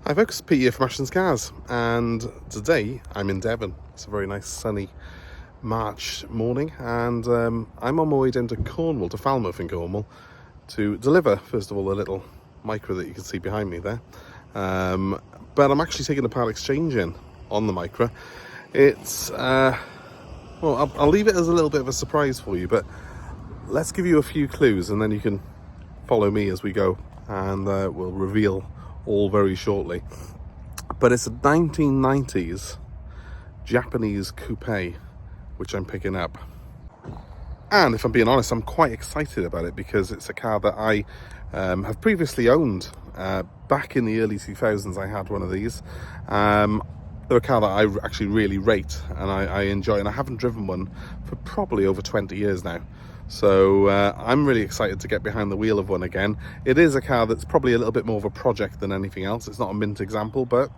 Hi folks, Pete here from Ashton's Cars, and today I'm in Devon. It's a very nice sunny March morning, and I'm on my way down to Cornwall, to Falmouth in Cornwall, to deliver, first of all, the little Micra that you can see behind me there. But I'm actually taking a part exchange in on the Micra. It's, well, I'll leave it as a little bit of a surprise for you, but let's give you a few clues and then you can follow me as we go, and we'll reveal all very shortly. But it's a 1990s Japanese coupe which I'm picking up, and if I'm being honest, I'm quite excited about it because it's a car that I have previously owned. Back in the early 2000s I had one of these. They're a car that I actually really rate and I enjoy, and I haven't driven one for probably over 20 years now. So I'm really excited to get behind the wheel of one again. It is a car that's probably a little bit more of a project than anything else. It's not a mint example, but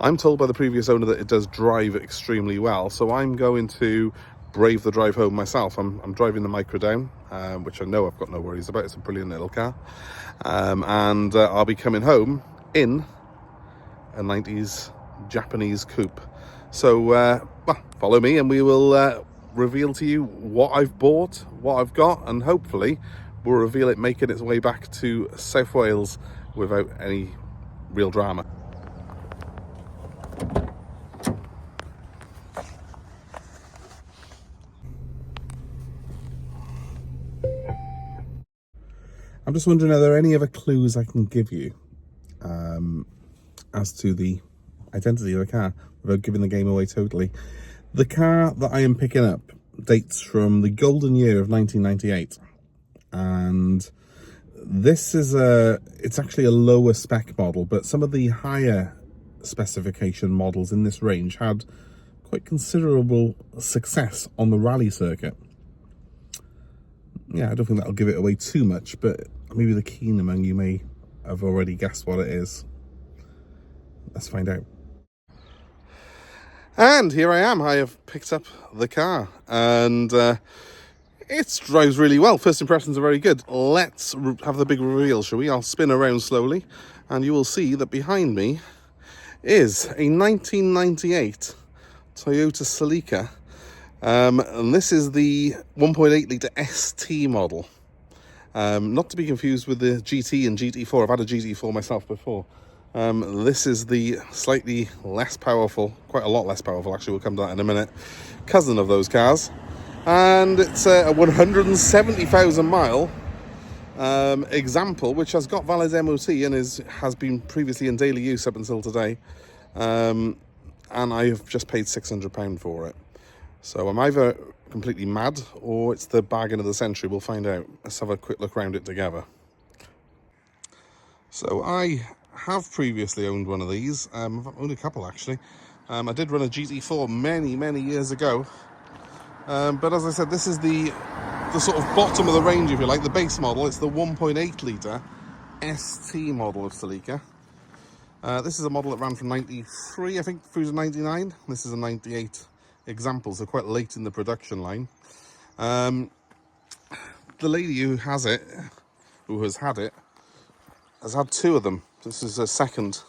I'm told by the previous owner that it does drive extremely well. So I'm going to brave the drive home myself. I'm driving the Micra down, which I know I've got no worries about. It's a brilliant little car. And I'll be coming home in a 90s Japanese coupe. So well, follow me and we will reveal to you what I've bought, what I've got, and hopefully we'll reveal it making its way back to South Wales without any real drama. I'm just wondering, are there any other clues I can give you as to the identity of the car without giving the game away totally? The car that I am picking up dates from the golden year of 1998, and this is it's actually a lower spec model, but some of the higher specification models in this range had quite considerable success on the rally circuit. Yeah, I don't think that'll give it away too much, but maybe the keen among you may have already guessed what it is. Let's find out. And here I am. I have picked up the car, and it drives really well. First impressions are very good. Let's have the big reveal, shall we? I'll spin around slowly, and you will see that behind me is a 1998 Toyota Celica. And this is the 1.8 litre ST model. Not to be confused with the GT and GT4. I've had a GT4 myself before. This is the slightly less powerful, quite a lot less powerful actually, we'll come to that in a minute, cousin of those cars. And it's a 170,000 mile example, which has got valid MOT and has been previously in daily use up until today. And I have just paid £600 for it. So I'm either completely mad or it's the bargain of the century. We'll find out. Let's have a quick look around it together. So I have previously owned one of these. I've owned a couple actually. I did run a GT4 many years ago. But as I said, this is the sort of bottom of the range, if you like, the base model. It's the 1.8 litre ST model of Celica. This is a model that ran from 93, I think, through to 99. This is a 98 example, so quite late in the production line. The lady who has had it, has had two of them. This is her second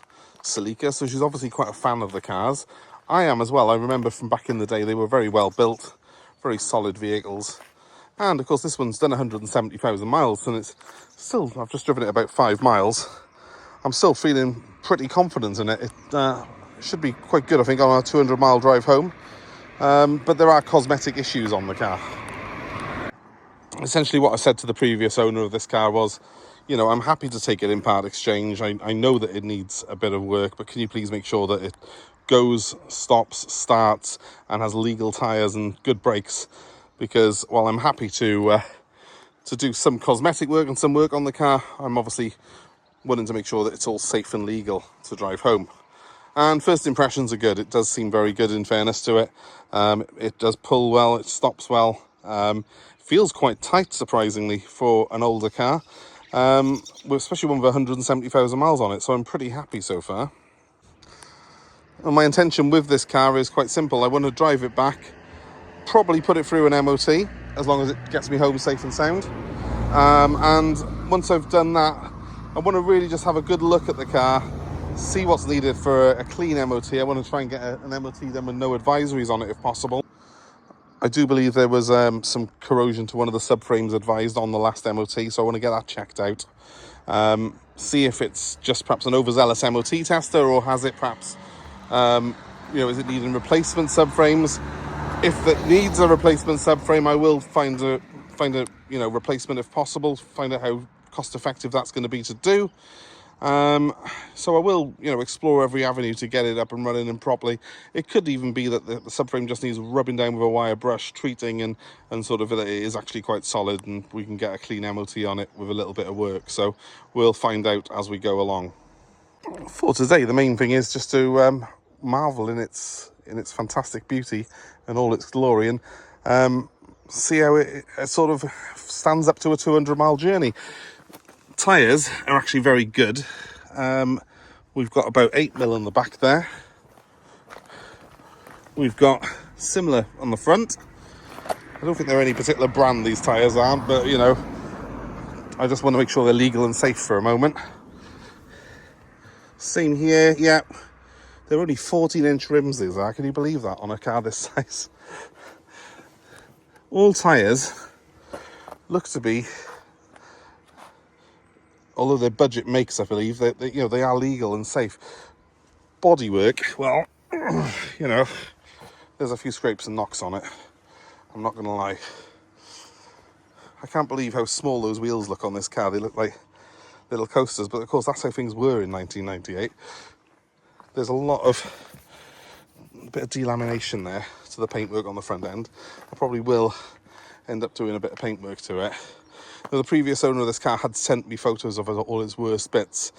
Celica, so she's obviously quite a fan of the cars. I am as well. I remember from back in the day, they were very well built, very solid vehicles. And of course, this one's done 170,000 miles, and it's still, I've just driven it about 5 miles. I'm still feeling pretty confident in it. It should be quite good, I think, on a 200-mile drive home. But there are cosmetic issues on the car. Essentially what I said to the previous owner of this car was, you know, I'm happy to take it in part exchange. I know that it needs a bit of work, but can you please make sure that it goes, stops, starts, and has legal tyres and good brakes? Because while I'm happy to do some cosmetic work and some work on the car, I'm obviously wanting to make sure that it's all safe and legal to drive home. And first impressions are good. It does seem very good, in fairness to it. It does pull well, it stops well. Feels quite tight, surprisingly, for an older car, especially one with 170,000 miles on it, so I'm pretty happy so far. And my intention with this car is quite simple. I want to drive it back, probably put it through an MOT, as long as it gets me home safe and sound. And once I've done that, I want to really just have a good look at the car, see what's needed for a clean MOT. I want to try and get an MOT done with no advisories on it if possible. I do believe there was some corrosion to one of the subframes advised on the last MOT, so I want to get that checked out. See if it's just perhaps an overzealous MOT tester, or has it perhaps, is it needing replacement subframes? If it needs a replacement subframe, I will find a replacement if possible. Find out how cost effective that's going to be to do. So I will, explore every avenue to get it up and running and properly. It could even be that the subframe just needs rubbing down with a wire brush, treating, and sort of it is actually quite solid, and we can get a clean MOT on it with a little bit of work. So we'll find out as we go along. For today, the main thing is just to marvel in its fantastic beauty and all its glory, and see how it sort of stands up to a 200-mile journey. Tyres are actually very good. We've got about 8mm on the back there. We've got similar on the front. I don't think they're any particular brand, these tyres aren't, but I just want to make sure they're legal and safe for a moment. Same here, yeah. They're only 14-inch rims, these are. Can you believe that on a car this size? All tyres look to be, although they're budget makes, I believe, they are legal and safe. Bodywork, well, there's a few scrapes and knocks on it. I'm not going to lie. I can't believe how small those wheels look on this car. They look like little coasters, but of course that's how things were in 1998. There's a bit of delamination there to the paintwork on the front end. I probably will end up doing a bit of paintwork to it. Now, the previous owner of this car had sent me photos of all its worst bits,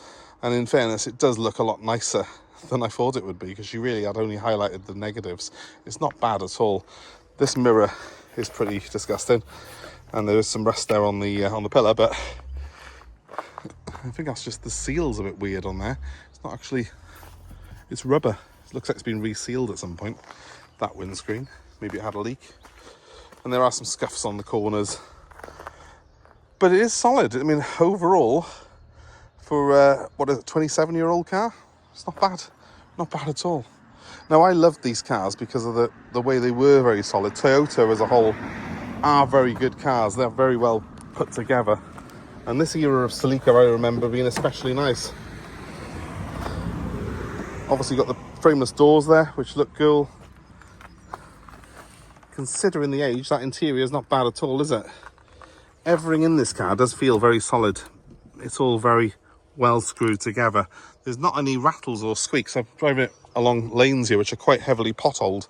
and in fairness, it does look a lot nicer than I thought it would be, because she really had only highlighted the negatives. It's not bad at all. This mirror is pretty disgusting, and there is some rust there on the pillar, but I think that's just the seal's a bit weird on there. It's not actually, it's rubber. It looks like it's been resealed at some point, that windscreen. Maybe it had a leak. And there are some scuffs on the corners, but it is solid. I mean, overall, for a 27-year-old car, it's not bad. Not bad at all. Now, I loved these cars because of the way they were very solid. Toyota as a whole are very good cars. They're very well put together. And this era of Celica, I remember being especially nice. Obviously got the frameless doors there, which look cool. Considering the age, that interior is not bad at all, is it? Everything in this car does feel very solid. It's all very well screwed together. There's not any rattles or squeaks. I'm driving it along lanes here which are quite heavily potholed,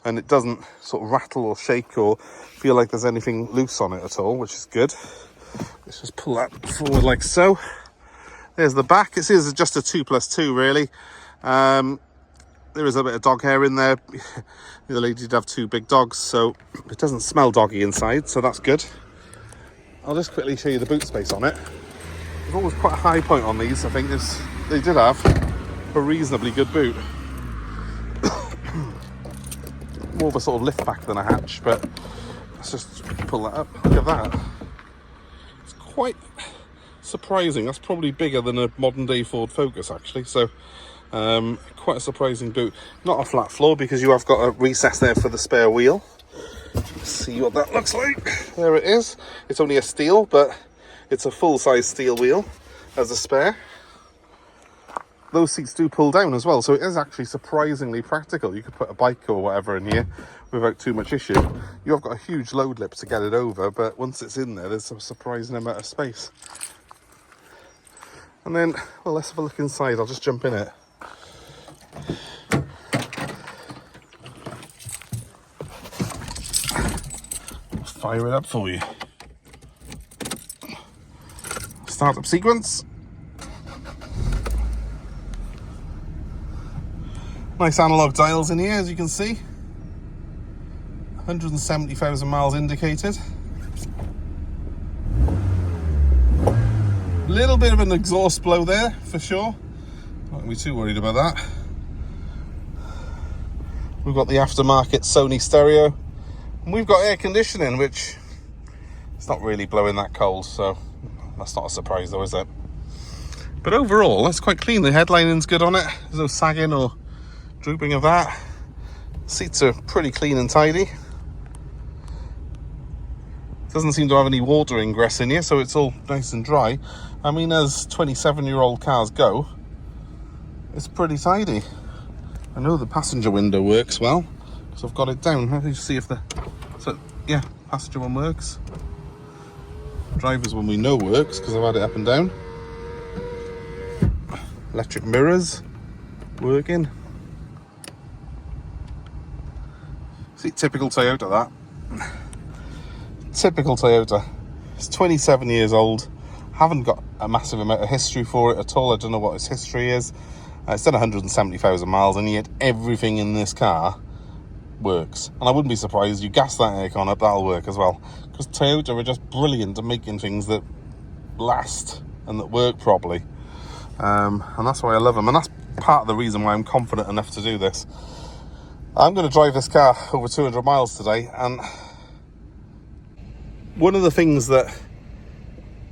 and it doesn't sort of rattle or shake or feel like there's anything loose on it at all, which is good. Let's just pull that forward like so. There's the back. It is just a 2+2 really. There is a bit of dog hair in there. The lady did have 2 big dogs, so it doesn't smell doggy inside, so that's good. I'll just quickly show you the boot space on it. There's always quite a high point on these. I think they did have a reasonably good boot. More of a sort of lift back than a hatch, but let's just pull that up. Look at that. It's quite surprising. That's probably bigger than a modern day Ford Focus actually, so quite a surprising boot. Not a flat floor because you have got a recess there for the spare wheel. Let's see what that looks like. There it is. It's only a steel, but it's a full-size steel wheel as a spare. Those seats do pull down as well, so it is actually surprisingly practical. You could put a bike or whatever in here without too much issue. You have got a huge load lip to get it over, but once it's in there, there's a surprising amount of space. And then, well, let's have a look inside. I'll just jump in it. Fire it up for you. Startup sequence. Nice analog dials in here, as you can see. 170,000 miles indicated. Little bit of an exhaust blow there, for sure. Not going to be too worried about that. We've got the aftermarket Sony stereo. And we've got air conditioning, which it's not really blowing that cold, so that's not a surprise though, is it? But overall, it's quite clean. The headlining's good on it. There's no sagging or drooping of that. Seats are pretty clean and tidy. Doesn't seem to have any water ingress in here, so it's all nice and dry. I mean, as 27-year-old cars go, it's pretty tidy. I know the passenger window works well, because I've got it down. Let me see if the... So, yeah, passenger one works. Driver's one we know works, because I've had it up and down. Electric mirrors working. See, typical Toyota, that. Typical Toyota. It's 27 years old. Haven't got a massive amount of history for it at all. I don't know what its history is. It's done 170,000 miles, and yet everything in this car works. And I wouldn't be surprised, you gas that aircon up, that'll work as well. Because Toyota are just brilliant at making things that last and that work properly. And that's why I love them. And that's part of the reason why I'm confident enough to do this. I'm going to drive this car over 200 miles today, and one of the things that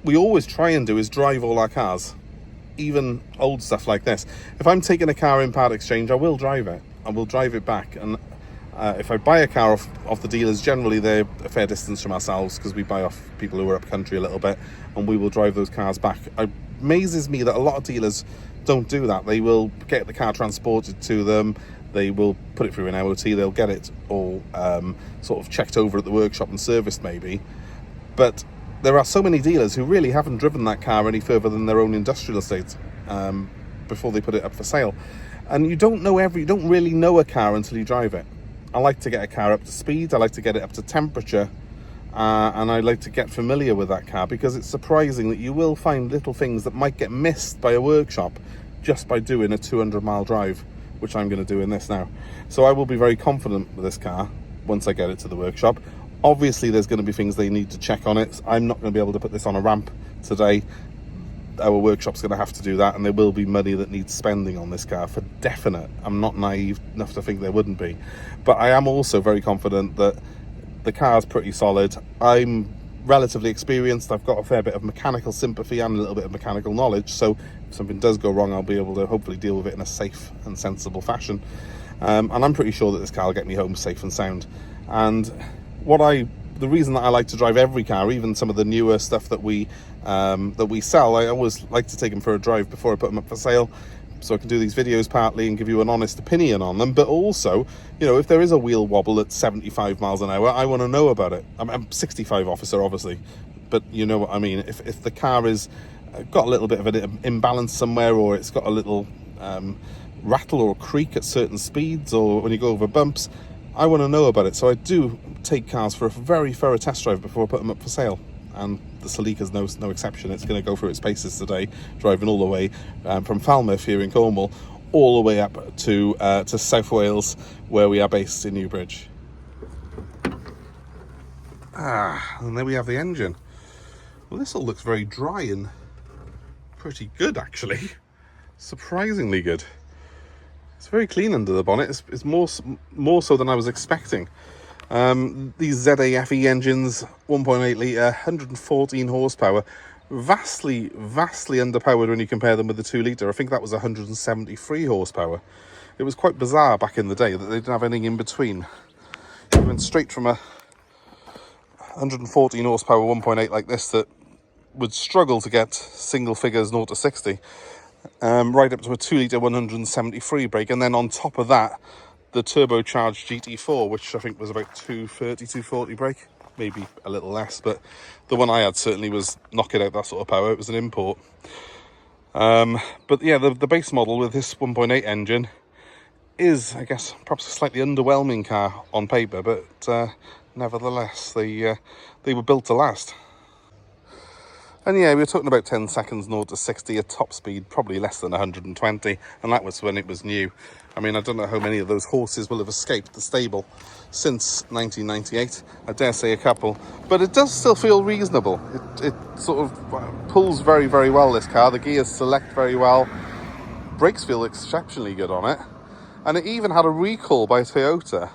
we always try and do is drive all our cars, even old stuff like this. If I'm taking a car in part exchange, I will drive it. I will drive it back. And if I buy a car off the dealers, generally they're a fair distance from ourselves, because we buy off people who are up country a little bit, and we will drive those cars back. It amazes me that a lot of dealers don't do that. They will get the car transported to them. They will put it through an MOT. They'll get it all sort of checked over at the workshop and serviced maybe. But there are so many dealers who really haven't driven that car any further than their own industrial estate before they put it up for sale. And you don't really know a car until you drive it. I like to get a car up to speed. I like to get it up to temperature. And I like to get familiar with that car, because it's surprising that you will find little things that might get missed by a workshop just by doing a 200-mile drive, which I'm going to do in this now. So I will be very confident with this car once I get it to the workshop. Obviously, there's going to be things they need to check on it. I'm not going to be able to put this on a ramp today. Our workshop's going to have to do that, and there will be money that needs spending on this car for definite. I'm not naive enough to think there wouldn't be. But I am also very confident that the car's pretty solid. I'm relatively experienced. I've got a fair bit of mechanical sympathy and a little bit of mechanical knowledge, so if something does go wrong, I'll be able to hopefully deal with it in a safe and sensible fashion. And I'm pretty sure that this car will get me home safe and sound. And the reason that I like to drive every car, even some of the newer stuff that we sell, I always like to take them for a drive before I put them up for sale, so I can do these videos partly and give you an honest opinion on them. But also, you know, if there is a wheel wobble at 75 miles an hour, I want to know about it. I'm 65 officer, obviously, but you know what I mean. If the car is got a little bit of an imbalance somewhere, or it's got a little rattle or creak at certain speeds, or when you go over bumps, I want to know about it. So I do take cars for a very thorough test drive before I put them up for sale. And the Celica's no exception. It's going to go through its paces today, driving all the way from Falmouth here in Cornwall, all the way up to South Wales, where we are based in Newbridge. And there we have the engine. Well, this all looks very dry and pretty good, actually. Surprisingly good. It's very clean under the bonnet. It's more so than I was expecting. These ZAFE engines, 1.8 litre, 114 horsepower, vastly underpowered when you compare them with the 2 litre. I think that was 173 horsepower. It was quite bizarre back in the day that they didn't have anything in between. You went straight from a 114 horsepower 1.8 like this that would struggle to get single figures 0 to 60, right up to a 2 litre 173 brake, and then on top of that, the turbocharged GT4, which I think was about 230, 240 brake, maybe a little less, but the one I had certainly was knocking out that sort of power. It was an import. But yeah, the base model with this 1.8 engine is, I guess, perhaps a slightly underwhelming car on paper, but nevertheless, they were built to last. And yeah, we were talking about 10 seconds 0 to 60 at top speed, probably less than 120, and that was when it was new. I mean, I don't know how many of those horses will have escaped the stable since 1998. I dare say a couple, but it does still feel reasonable. It sort of pulls very, very well, this car. The gears select very well. Brakes feel exceptionally good on it. And it even had a recall by Toyota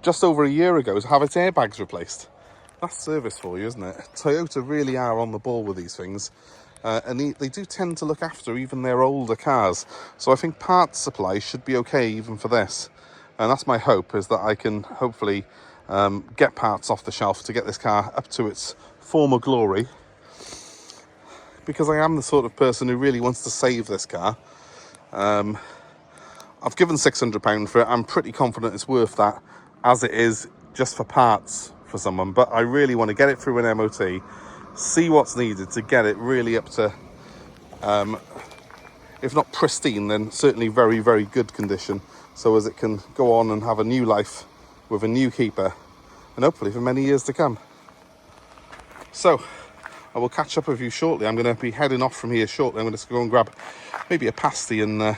just over a year ago to have its airbags replaced. That's service for you, isn't it? Toyota really are on the ball with these things. and they do tend to look after even their older cars. So I think parts supply should be okay even for this. And that's my hope, is that I can hopefully get parts off the shelf to get this car up to its former glory. Because I am the sort of person who really wants to save this car. I've given £600 for it. I'm pretty confident it's worth that as it is, just for parts for someone. But I really want to get it through an MOT, see what's needed to get it really up to, if not pristine, then certainly very, very good condition, so as it can go on and have a new life with a new keeper, and hopefully for many years to come. So I will catch up with you shortly. I'm going to be heading off from here shortly. I'm going to go and grab maybe a pasty and a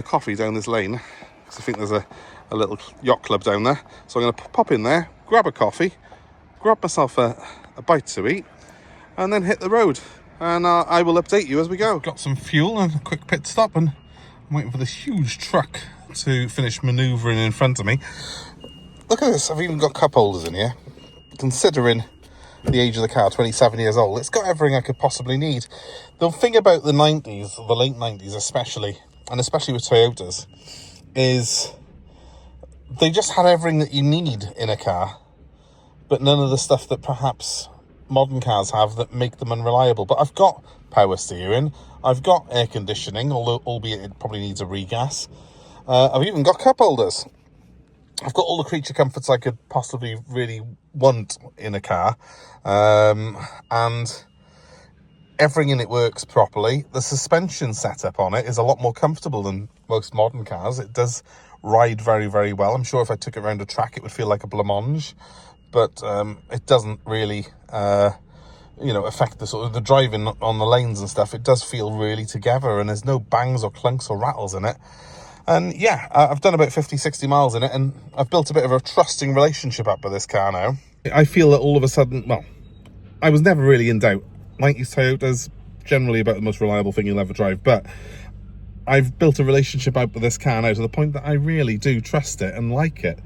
coffee down this lane, because I think there's a little yacht club down there. So I'm going to pop in there, grab a coffee, grab myself a bite to eat, and then hit the road. And I will update you as we go. Got some fuel and a quick pit stop, and I'm waiting for this huge truck to finish manoeuvring in front of me. Look at this, I've even got cup holders in here. Considering the age of the car, 27 years old, it's got everything I could possibly need. The thing about the 90s, the late 90s especially, and especially with Toyotas, is they just had everything that you need in a car, but none of the stuff that perhaps modern cars have that make them unreliable. But I've got power steering, I've got air conditioning, albeit it probably needs a regas. I've even got cup holders. I've got all the creature comforts I could possibly really want in a car, and everything in it works properly. The suspension setup on it is a lot more comfortable than most modern cars. It does ride very, very well. I'm sure if I took it around a track, it would feel like a blancmange, but it doesn't really, affect the sort of the driving on the lanes and stuff. It does feel really together, and there's no bangs or clunks or rattles in it. And yeah, I've done about 50, 60 miles in it, and I've built a bit of a trusting relationship up with this car now. I feel that all of a sudden, well, I was never really in doubt. 90s Toyotas, generally about the most reliable thing you'll ever drive, but I've built a relationship up with this car now to the point that I really do trust it and like it.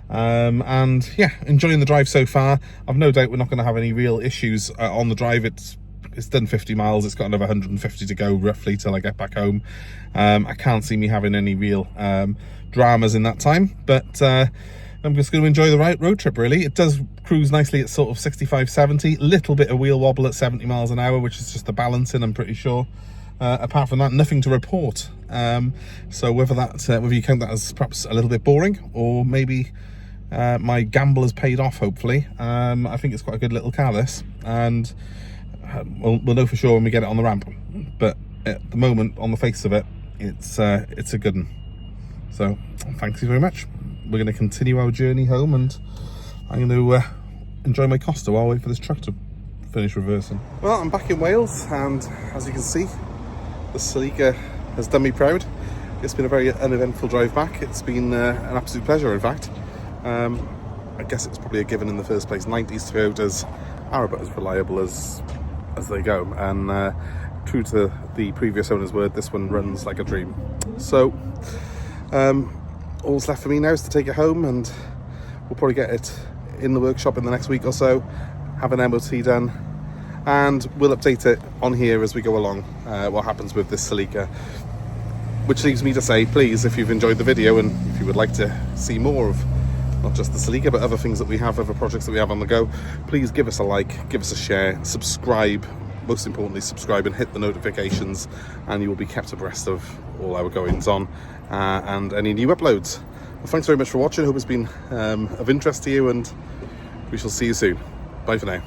And yeah, enjoying the drive so far. I've no doubt we're not going to have any real issues on the drive. It's done 50 miles. It's got another 150 to go roughly till I get back home. I can't see me having any real dramas in that time, but I'm just going to enjoy the road trip, really. It does cruise nicely at sort of 65, 70, little bit of wheel wobble at 70 miles an hour, which is just the balancing, I'm pretty sure. Apart from that, nothing to report. So whether you count that as perhaps a little bit boring, or maybe my gamble has paid off, hopefully. I think it's quite a good little car, this, and we'll know for sure when we get it on the ramp. But at the moment, on the face of it, it's a good one. So thank you very much. We're going to continue our journey home, and I'm going to enjoy my Costa while I wait for this truck to finish reversing. Well, I'm back in Wales, and as you can see, the Celica has done me proud. It's been a very uneventful drive back. It's been an absolute pleasure, in fact. I guess it's probably a given in the first place. 90s Toyotas are about as reliable as they go, and true to the previous owner's word, this one runs like a dream. So all's left for me now is to take it home, and we'll probably get it in the workshop in the next week or so, have an MOT done, and we'll update it on here as we go along, what happens with this Celica. Which leaves me to say, please, if you've enjoyed the video and if you would like to see more of not just the Celica but other things that we have, other projects that we have on the go, please give us a like, give us a share, subscribe, most importantly subscribe, and hit the notifications, and you will be kept abreast of all our goings on and any new uploads. Well, thanks very much for watching. I hope it's been of interest to you, and we shall see you soon. Bye for now.